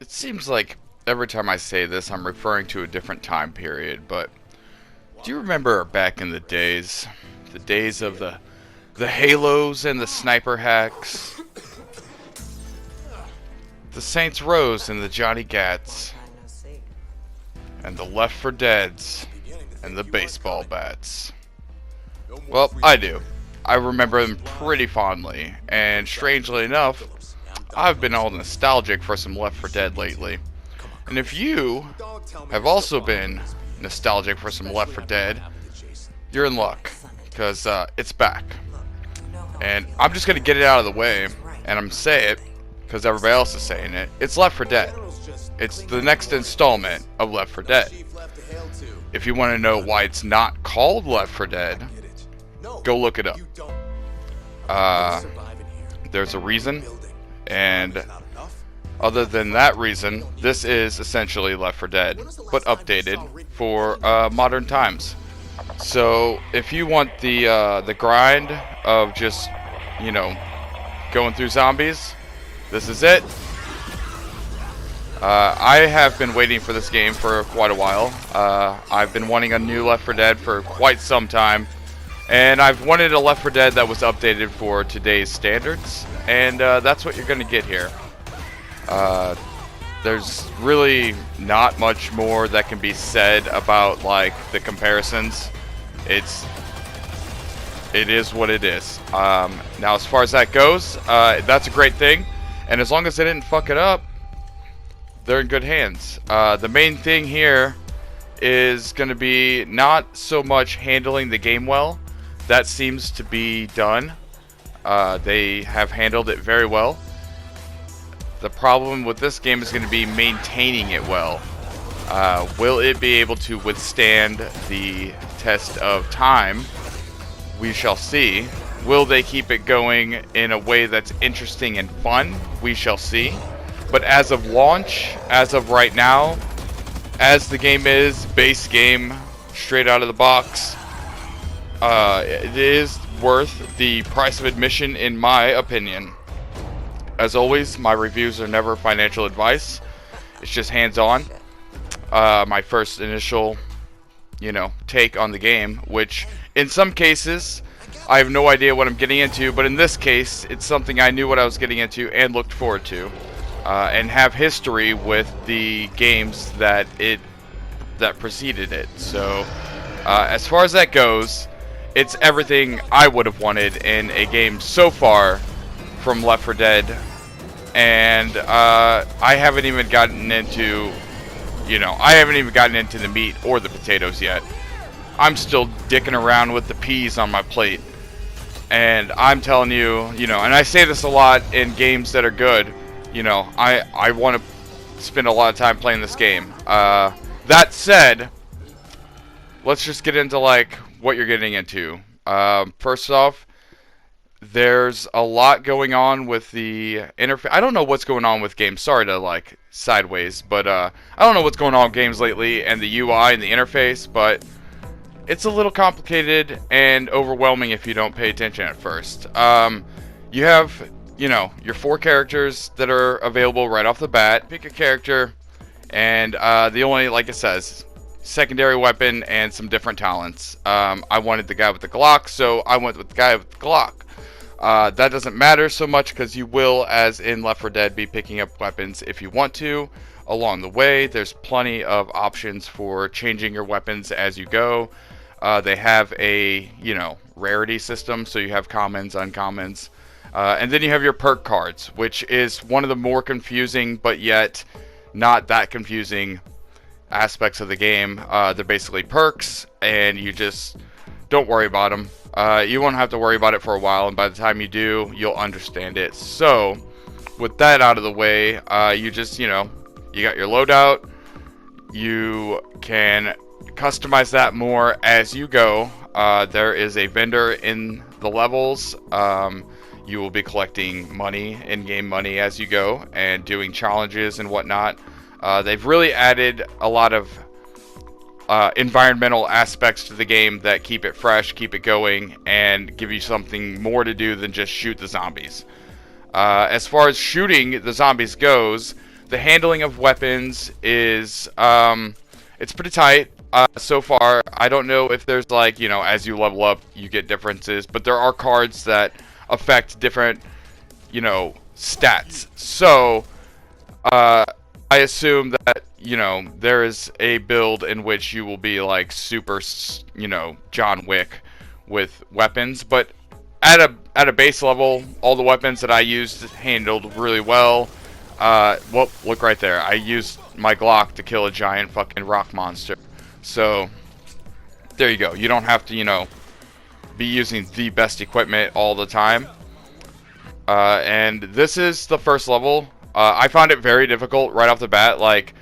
It seems like every time I say this, I'm referring to a different time period, but do you remember back in the days? The days of the Halos and the sniper hacks? The Saints Rows and the Johnny Gats? And the Left 4 Deads? And the baseball bats? Well, I do. I remember them pretty fondly, and strangely enough, I've been all nostalgic for some Left 4 Dead lately. And if you have also been nostalgic for some Left 4 Dead, you're in luck, because it's back. And I'm just going to get it out of the way, and I'm say it, because everybody else is saying it. It's Left 4 Dead. It's the next installment of Left 4 Dead. If you want to know why it's not called Left 4 Dead, go look it up. There's a reason, and other than that reason, this is essentially Left 4 Dead, but updated for modern times. So if you want the grind of just, you know, going through zombies, this is it. I have been waiting for this game for quite a while. I've been wanting a new Left 4 Dead for quite some time. And I've wanted a Left 4 Dead that was updated for today's standards. And that's what you're going to get here. There's really not much more that can be said about, like, the comparisons. It is what it is. Now, as far as that goes, that's a great thing. And as long as they didn't fuck it up, they're in good hands. The main thing here is going to be not so much handling the game well. That seems to be done. They have handled it very well. The problem with this game is going to be maintaining it well. Will it be able to withstand the test of time? We shall see. Will they keep it going in a way that's interesting and fun? We shall see. But as of launch, as of right now, as the game is, base game, straight out of the box, it is worth the price of admission in my opinion. As always, my reviews are never financial advice. It's just hands-on. My first initial, take on the game, which in some cases, I have no idea what I'm getting into, but in this case, it's something I knew what I was getting into and looked forward to. And have history with the games that preceded it. So, as far as that goes, it's everything I would have wanted in a game so far from Left 4 Dead. And I haven't even gotten into, the meat or the potatoes yet. I'm still dicking around with the peas on my plate. And I'm telling you, and I say this a lot in games that are good, I want to spend a lot of time playing this game. That said, let's just get into, what you're getting into. First off, there's a lot going on with the interface. I don't know what's going on with games. Sorry to, sideways, but I don't know what's going on with games lately and the UI and the interface, but it's a little complicated and overwhelming if you don't pay attention at first. You have, your 4 characters that are available right off the bat. Pick a character, and the only, like it says, secondary weapon and some different talents. I wanted the guy with the Glock, so I went with the guy with the Glock. That doesn't matter so much because you will, as in Left 4 Dead, be picking up weapons if you want to. Along the way, there's plenty of options for changing your weapons as you go. They have a, rarity system, so you have commons, uncommons. And then you have your perk cards, which is one of the more confusing, but yet not that confusing aspects of the game. They're basically perks, and you just don't worry about them. You won't have to worry about it for a while, and by the time you do, you'll understand it. So, with that out of the way, you just, you got your loadout. You can customize that more as you go. There is a vendor in the levels. You will be collecting money, in-game money, as you go, and doing challenges and whatnot. They've really added a lot of environmental aspects to the game that keep it fresh, keep it going, and give you something more to do than just shoot the zombies. As far as shooting the zombies goes, the handling of weapons is it's pretty tight so far. I don't know if there's like, as you level up, you get differences, but there are cards that affect different, stats. So I assume that, there is a build in which you will be like super, John Wick with weapons, but at a base level, all the weapons that I used handled really well. Well, look right there. I used my Glock to kill a giant fucking rock monster. So, there you go. You don't have to, be using the best equipment all the time. And this is the first level. I found it very difficult right off the bat. Like,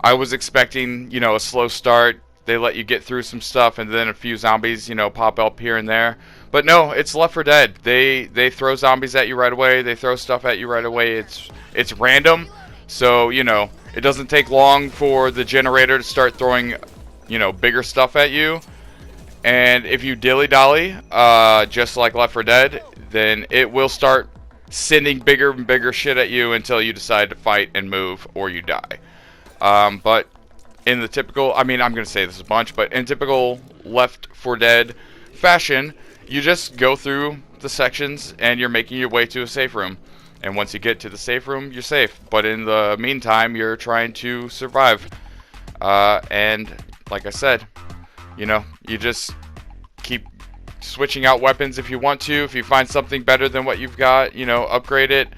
I was expecting, a slow start. They let you get through some stuff, and then a few zombies, pop up here and there. But no, it's Left 4 Dead. They throw zombies at you right away. They throw stuff at you right away. It's random, so it doesn't take long for the generator to start throwing, bigger stuff at you. And if you dilly-dally, just like Left 4 Dead, then it will start sending bigger and bigger shit at you until you decide to fight and move, or you die. But in the typical, I'm going to say this a bunch, but in typical Left 4 Dead fashion, you just go through the sections and you're making your way to a safe room. And once you get to the safe room, you're safe. But in the meantime, you're trying to survive. And like I said, you just keep switching out weapons if you want to. If you find something better than what you've got, upgrade it.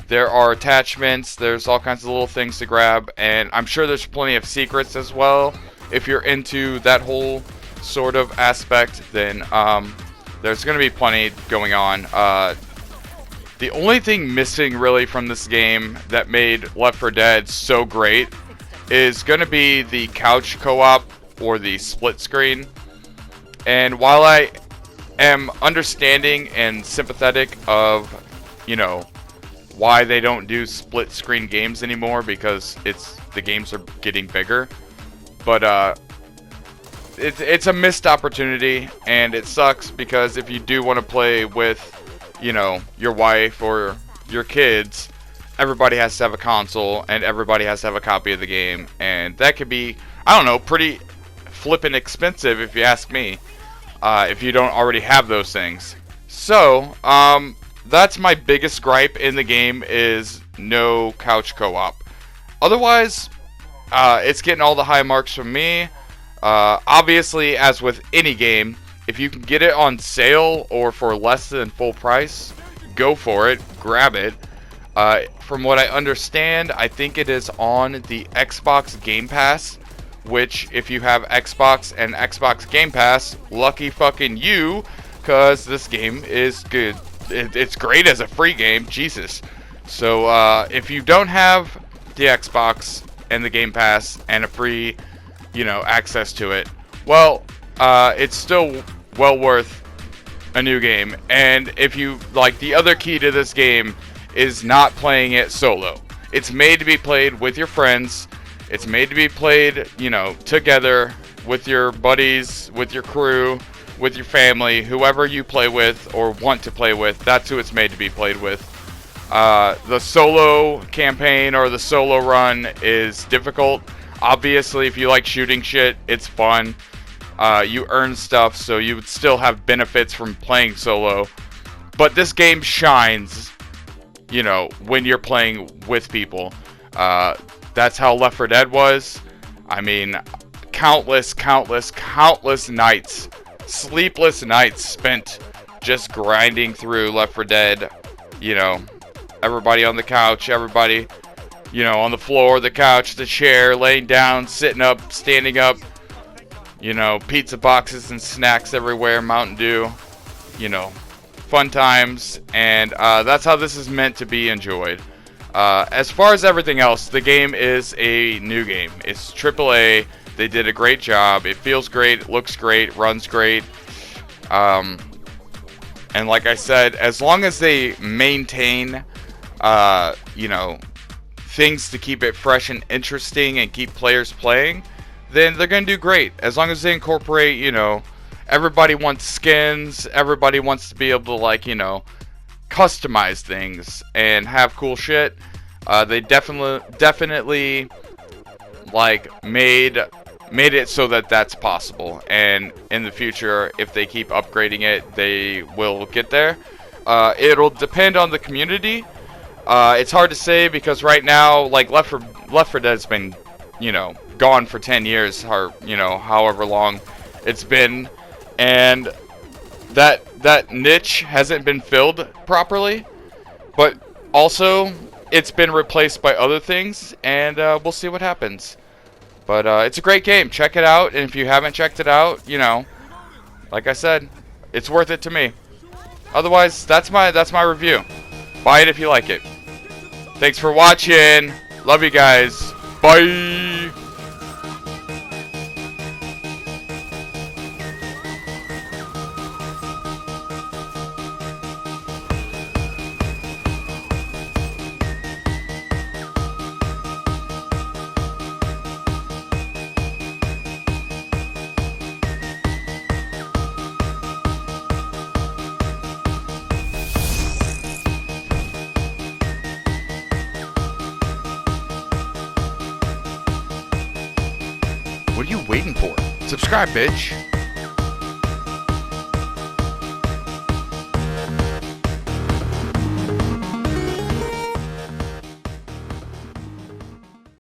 There are attachments. There's all kinds of little things to grab. And I'm sure there's plenty of secrets as well. If you're into that whole sort of aspect, then there's going to be plenty going on. The only thing missing really from this game that made Left 4 Dead so great is going to be the couch co-op or the split screen. And while I am understanding and sympathetic of, why they don't do split screen games anymore, because the games are getting bigger, but it's a missed opportunity, and it sucks because if you do want to play with, your wife or your kids, everybody has to have a console and everybody has to have a copy of the game, and that could be, I don't know, pretty flippin' expensive if you ask me, if you don't already have those things. So, that's my biggest gripe in the game, is no couch co-op. Otherwise, it's getting all the high marks from me. Obviously, as with any game, if you can get it on sale or for less than full price, go for it, grab it. From what I understand, I think it is on the Xbox Game Pass, which if you have Xbox and Xbox Game Pass, lucky fucking you, because this game is good. It's great as a free game, Jesus. So if you don't have the Xbox and the Game Pass and a free, access to it, well, it's still well worth a new game. And if you like, the other key to this game is not playing it solo. It's made to be played with your friends. It's made to be played, together with your buddies, with your crew, with your family, whoever you play with or want to play with. That's who it's made to be played with. The solo campaign or the solo run is difficult. Obviously, if you like shooting shit, it's fun. You earn stuff, so you would still have benefits from playing solo. But this game shines, when you're playing with people. That's how Left 4 Dead was. I mean, countless nights, sleepless nights spent just grinding through Left 4 Dead. Everybody on the couch, everybody, on the floor, the couch, the chair, laying down, sitting up, standing up. Pizza boxes and snacks everywhere, Mountain Dew. Fun times, and that's how this is meant to be enjoyed. As far as everything else, the game is a new game. It's AAA. They did a great job. It feels great, it looks great, runs great. And like I said, as long as they maintain, things to keep it fresh and interesting and keep players playing, then they're going to do great. As long as they incorporate, everybody wants skins, everybody wants to be able to, customize things and have cool shit. They definitely like made it so that that's possible, and in the future, if they keep upgrading it, they will get there. It'll depend on the community. It's hard to say because right now, like Left 4 Dead's been, you know, gone for 10 years, or you know, however long it's been, and that niche hasn't been filled properly. But also, it's been replaced by other things, and we'll see what happens. But it's a great game. Check it out, and if you haven't checked it out, you know, like I said, it's worth it to me. Otherwise, that's my review. Buy it if you like it. Thanks for watching. Love you guys. Bye. What are you waiting for? Subscribe, bitch.